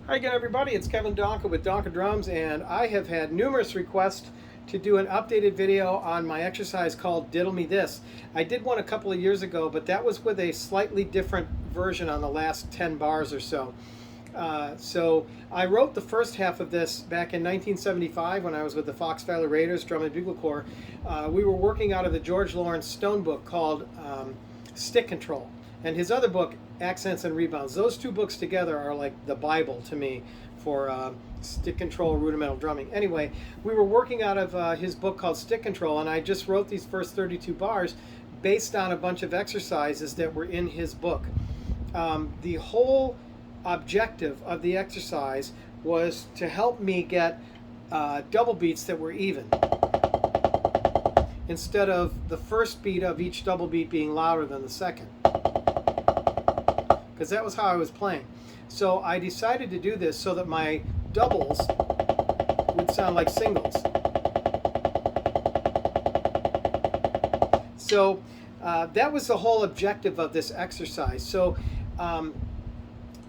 Hi again, everybody. It's Kevin Donka with Donka Drums, and I have had numerous requests to do an updated video on my exercise called Diddle Me This. I did one a couple of years ago, but that was with a slightly different version on the last 10 bars or so. So I wrote the first half of this back in 1975 when I was with the Fox Valley Raiders Drum and Bugle Corps. We were working out of the George Lawrence Stone book called Stick Control, and his other book, Accents and Rebounds. Those two books together are like the Bible to me for stick control, rudimental drumming. Anyway, we were working out of his book called Stick Control, and I just wrote these first 32 bars based on a bunch of exercises that were in his book. The whole objective of the exercise was to help me get double beats that were even, instead of the first beat of each double beat being louder than the second, because that was how I was playing. So I decided to do this so that my doubles would sound like singles. So that was the whole objective of this exercise. So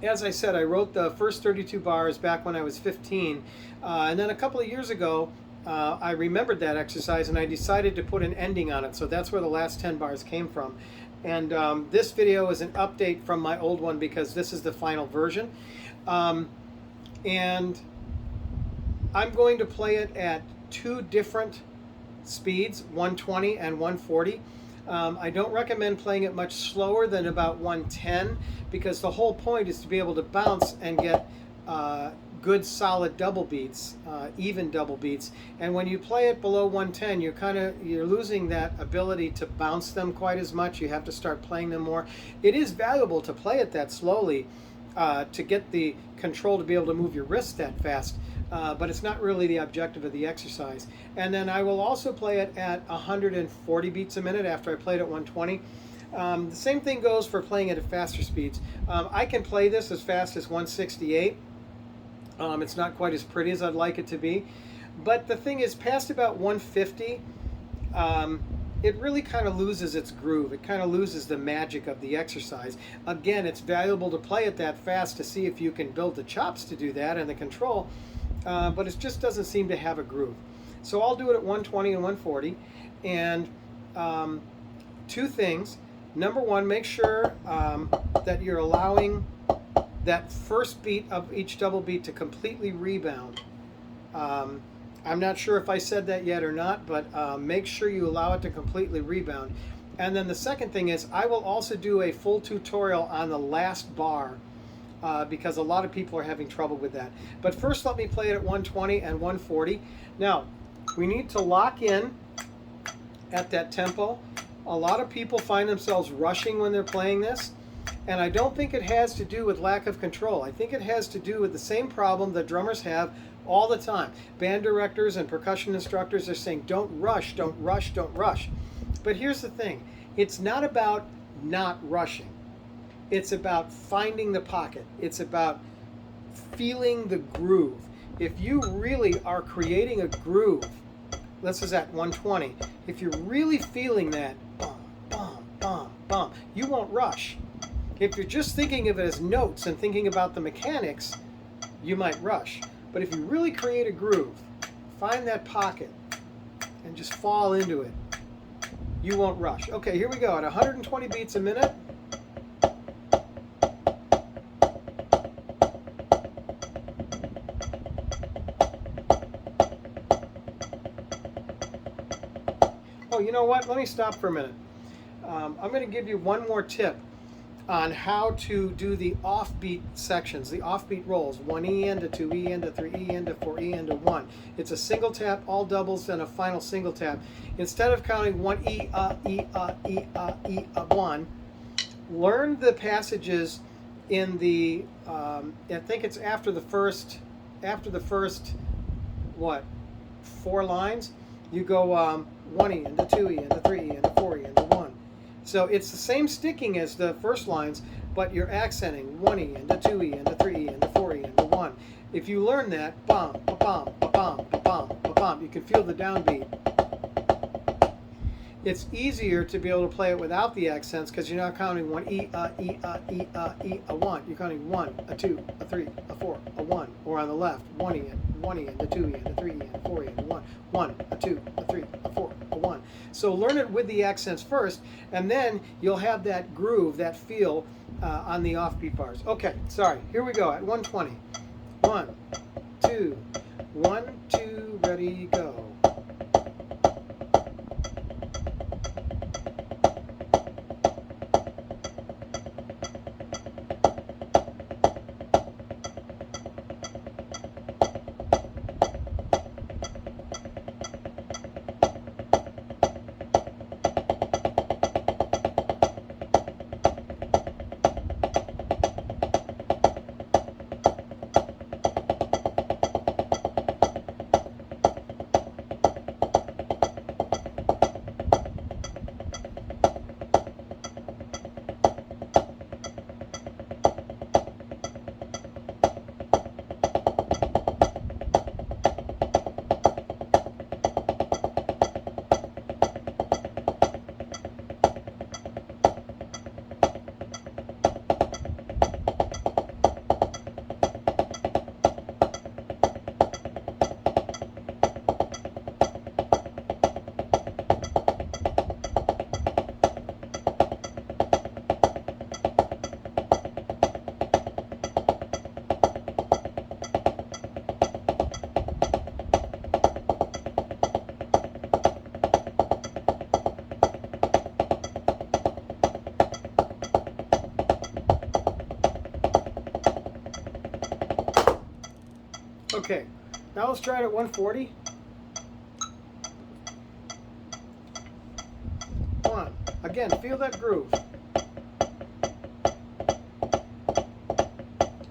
as I said, I wrote the first 32 bars back when I was 15, and then a couple of years ago I remembered that exercise and I decided to put an ending on it. So that's where the last 10 bars came from. And this video is an update from my old one because this is the final version. And I'm going to play it at two different speeds, 120 and 140. I don't recommend playing it much slower than about 110 because the whole point is to be able to bounce and get good solid double beats, even double beats. And when you play it below 110, you're losing that ability to bounce them quite as much. You have to start playing them more. It is valuable to play it that slowly to get the control to be able to move your wrists that fast, but it's not really the objective of the exercise. And then I will also play it at 140 beats a minute after I played at 120. The same thing goes for playing it at faster speeds. I can play this as fast as 168. It's not quite as pretty as I'd like it to be. But the thing is, past about 150, it really kind of loses its groove. It kind of loses the magic of the exercise. Again, it's valuable to play it that fast to see if you can build the chops to do that and the control, but it just doesn't seem to have a groove. So I'll do it at 120 and 140. And two things. Number one, make sure that you're allowing that first beat of each double beat to completely rebound. I'm not sure if I said that yet or not, but make sure you allow it to completely rebound. And then the second thing is, I will also do a full tutorial on the last bar because a lot of people are having trouble with that. But first, let me play it at 120 and 140. Now, we need to lock in at that tempo. A lot of people find themselves rushing when they're playing this. And I don't think it has to do with lack of control. I think it has to do with the same problem that drummers have all the time. Band directors and percussion instructors are saying, don't rush, don't rush, don't rush. But here's the thing. It's not about not rushing. It's about finding the pocket. It's about feeling the groove. If you really are creating a groove, this is at 120, if you're really feeling that, bum, bum, bum, bum, you won't rush. If you're just thinking of it as notes and thinking about the mechanics, you might rush. But if you really create a groove, find that pocket, and just fall into it, you won't rush. Okay, here we go at 120 beats a minute. Oh, you know what? Let me stop for a minute. I'm going to give you one more tip on how to do the offbeat sections, the offbeat rolls, 1E into 2E into 3E into 4E into 1. It's a single tap, all doubles, and a final single tap. Instead of counting 1E, E, E, E, 1, learn the passages in the, I think it's after the first, what, 4 lines? You go 1E into 2E into 3E into 4E into 1. So it's the same sticking as the first lines, but you're accenting 1E into 2E into 3E into 4E into 1. If you learn that, bum, ba-bum, ba-bum, ba-bum, ba-bum, you can feel the downbeat. it's easier to be able to play it without the accents because you're not counting one E, E, E, a one. You're counting 1, a 2, a 3, a 4, a 1. Or on the left, 1 E, a 2 E, a 3 E, a 4 E, a 1, 1, a 2, a 3, a 4, a 1. So learn it with the accents first, and then you'll have that groove, that feel on the offbeat bars. Okay, sorry. Here we go at 120. 1, 2, 1, 2, ready, go. Okay, now let's try it at 140. 1. Again, feel that groove.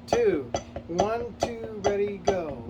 2. 1, 2, ready, go.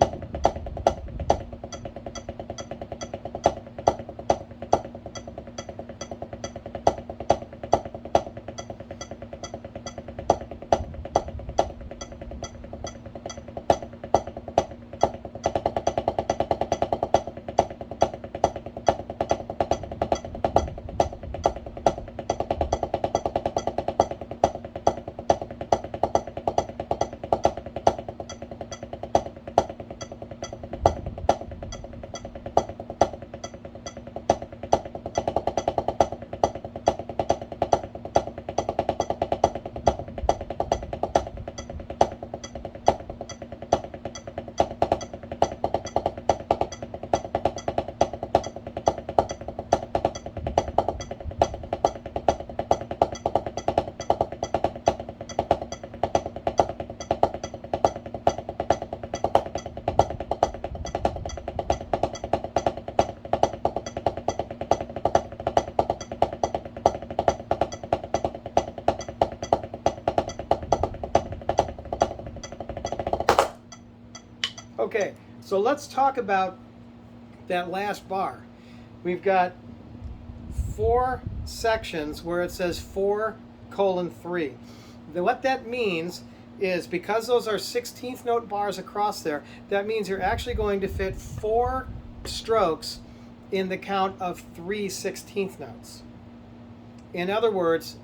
Okay, so let's talk about that last bar. We've got 4 sections where it says 4:3. What that means is because those are 16th note bars across there, that means you're actually going to fit 4 strokes in the count of 3 16th notes. In other words,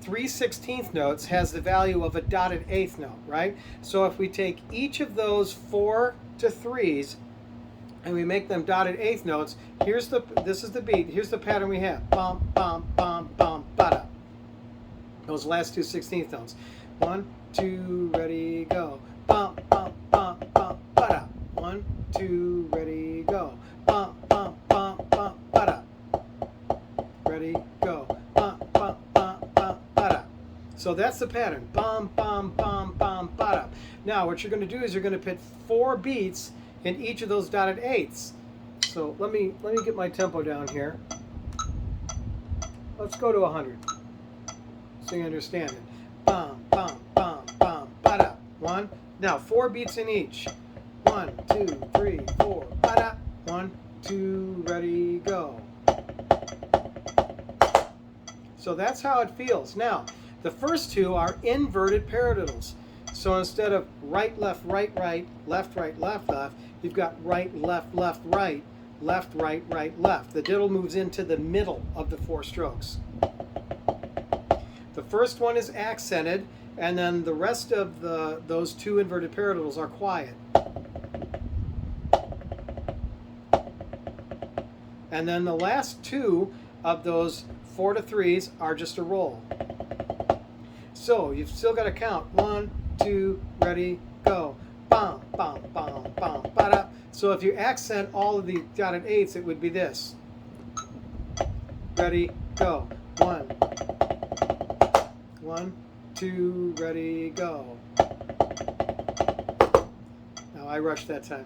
3 16th notes has the value of a dotted 8th note, right? So if we take each of those 4 to 3s and we make them dotted 8th notes, this is the beat. Here's the pattern we have. Bum, bum, bum, bum, ba-da. Those last 2 16th notes. 1, 2, ready, go. Bum, bum, bum, bum, ba-da. 1, 2, ready, go. Bum, bum, bum, bum, ba-da. Ready, go. Bum, bum, bum, bum, ba-da. So that's the pattern. Bum, bum, bum, bum, ba-da. Now what you're going to do is you're going to put 4 beats in each of those dotted 8ths. So let me get my tempo down here. Let's go to 100 so you understand it. Bum, bum, bum, bum, ba-da. 1. Now 4 beats in each. 1, 2, 3, 4, ba-da. 1, 2, ready, go. So that's how it feels. Now, the first 2 are inverted paradiddles. So instead of right, left, right, left, right, left, left, you've got right, left, right, left, right, right, left. The diddle moves into the middle of the 4 strokes. The first one is accented, and then the rest of those 2 inverted paradiddles are quiet. And then the last 2 of those 4 to 3s are just a roll. So you've still got to count 1, 2, ready, go. Bam, bam, bam, bam, ba-da. So if you accent all of the dotted 8s, it would be this. Ready, go. 1, 1, 2, ready, go. Now I rushed that time.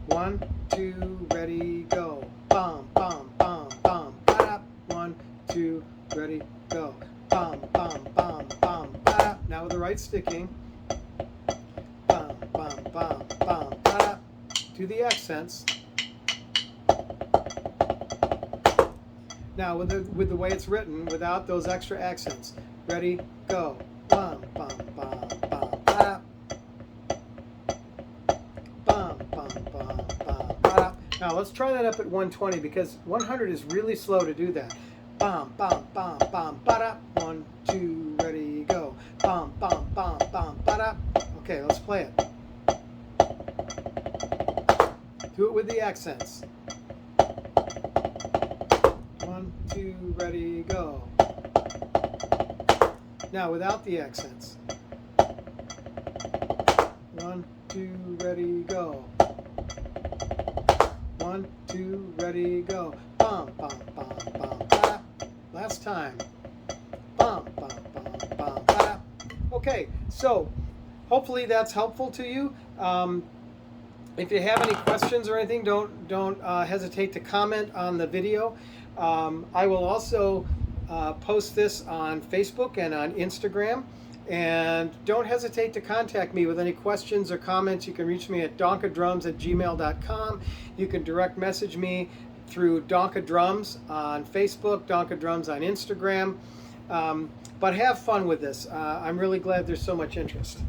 1, 2, ready, go. Bam, bam, bam, bam, ba-da. 1, 2, ready, go. Bam, bam, bam, bam, ba-da. Now with the right sticking. Bam, bam, bam, bam, ba-da. Do the accents. Now with the way it's written, without those extra accents. Ready, go. Bam, bam, bam, bam, ba-da. Bam, bam, bam, bam, ba-da. Now let's try that up at 120 because 100 is really slow to do that. Bam, bam, bam, bam, ba-da. 1, 2, ready, go. Bam, bam, bam, bam, ba-da. Okay, let's play it. Do it with the accents. 1, 2, ready, go. Now without the accents. 1, 2, ready, go. 1, 2, ready, go. Bam, bam, bam, bam, ba-da. Last time. Bam, bam, bam, bam, ba-da. Okay, so hopefully that's helpful to you. If you have any questions or anything, don't hesitate to comment on the video. I will also post this on Facebook and on Instagram. And don't hesitate to contact me with any questions or comments. You can reach me at donkadrums@gmail.com. You can direct message me through Donka Drums on Facebook, Donka Drums on Instagram. But have fun with this. I'm really glad there's so much interest.